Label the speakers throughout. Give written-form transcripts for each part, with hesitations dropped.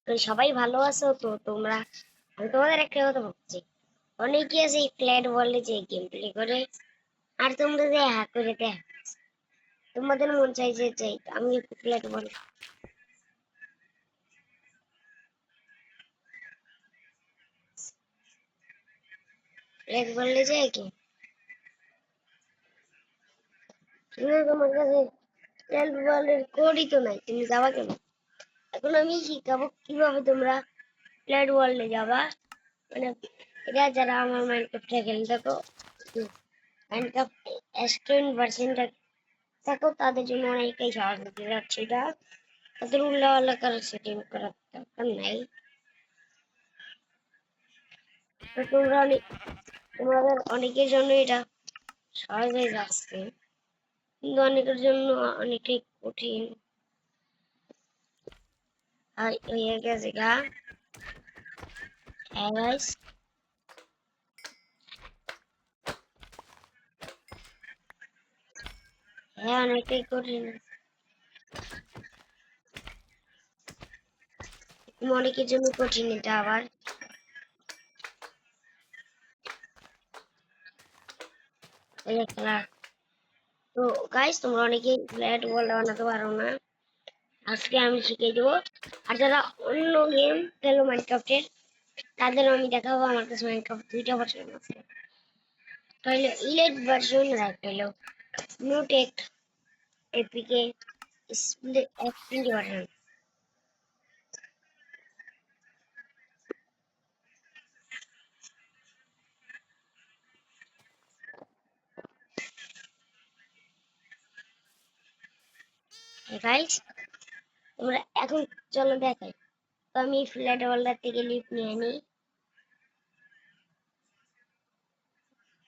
Speaker 1: তো সবাই ভালো আছো তো তোমরা? আমি তোমাদের একটা কথা বলছি, অনেকে আছে এই ফ্ল্যাট বলে যে গেম প্লে করে, আর তোমরা যে হ্যাক করে দেখ, তোমাদের মন চাই যে চাই আমি ফ্ল্যাট বলে ফ্ল্যাট বললে যে কি কিন্তু তোমার কাছে ফ্ল্যাট বলের কোডই তো নাই, তুমি যাবা কেন? এখন আমি শিখাবো কিভাবে তোমরা ফ্ল্যাট ওয়ার্ল্ডে যাবা। মানে এটা যারা আমার মাইনক্রাফটে খেলে থাকো, মাইনক্রাফট এক্সটেন্ড ভার্সনটা থাকো, তাদের জন্য অনেকটাই সহজ হতে যাচ্ছে এটা। তাদের উল্লা এলাকার সেটিং করার দরকার নাই। তো তোমরা তোমাদের অনেকের জন্য এটা সহজ হয়ে যাচ্ছে, কিন্তু অনেকের জন্য অনেকটাই কঠিন হয়ে গেছে গা। হ্যাঁ গাইস, হ্যাঁ অনেকটাই কঠিন, অনেকের জন্য কঠিন এটা আবার। খেলা তো গাইস, তোমরা অনেকে ফ্ল্যাট ওয়ার্ল্ড বানাতে পারো না, আজকে আমি শিখিয়ে দেবো। আর যারা অন্য গেম খেলো মাইনক্রাফটের, তাদেরও আমি দেখাবো আমার কাছে মাইনক্রাফট দুইটা ভার্সন আছে। তাহলে ইলাইট ভার্সন আর হলো নোটেক এপিকে স্প্লিট ভার্সন। গাইস, তোমরা এখন চলো দেখাই। তো আমি ফ্ল্যাট ওয়ার্ল্ডার থেকে লিফ নিয়ে নিই,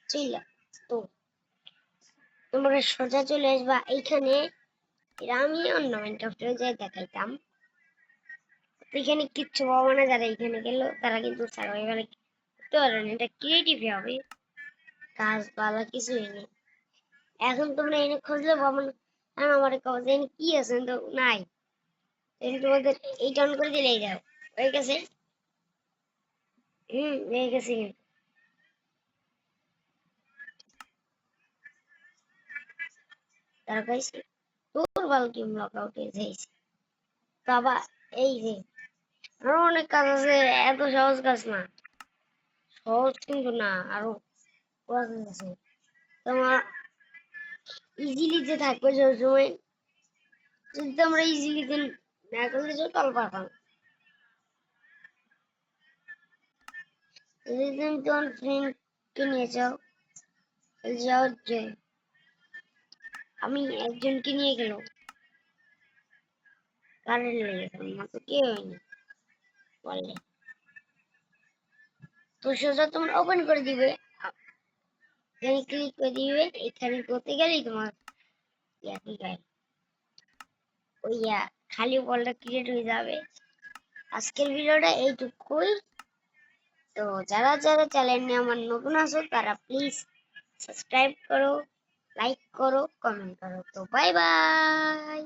Speaker 1: চল। তো তোমরা সোজা চলে আসবা এইখানে। এটা আমি অন্য মাইনক্রাফটে যাই দেখাইতাম। এখানে কিচ্ছু পাবো না, যারা এখানে গেল তারা কিন্তু সার্ভাইভালে করতে পারবে না, এটা ক্রিয়েটিভ হবে, গাছপালা কিছুই নেই। এখন তোমরা এনে খুঁজলে পাবো না, আর আমার কাছে এনে কি আছে তো নাই। এনে তোমাদের এইটা অন করে দিলেই যাও, হয়ে গেছে। হয়ে গেছে। তার কাছে তোর বালকি লক আউট হয়ে যাইছে। বাবা, এই যে আরো অনেক কাজ আছে, এত সহজ কাজ না, সহজ কিন্তু না, আরো কাজ আছে। তোমার ইজিলি যে থাকবে সবসময়, যদি তোমরা ইজিলি না করলে যে তল পাতাম, যদি তুমি তোমার ফ্রেন্ডকে নিয়ে যাও, যাও যে আমি একজনকে নিয়ে গেল কারেন্ট লেগে গেল, আমার তো কে হয়নি বললে। তো সোজা তোমরা ওপেন করে দিবে, এখানে ক্লিক করে দিবে, এখানে করতে গেলেই তোমার কি গায় ওই খালি বলটা ক্রিয়েট হয়ে যাবে। আজকের ভিডিওটা এইটুকুই। তো যারা যারা চ্যানেলে আমার নতুন আছো তারা প্লিজ সাবস্ক্রাইব করো, লাইক করো, কমেন্ট করো। তো বাই বাই।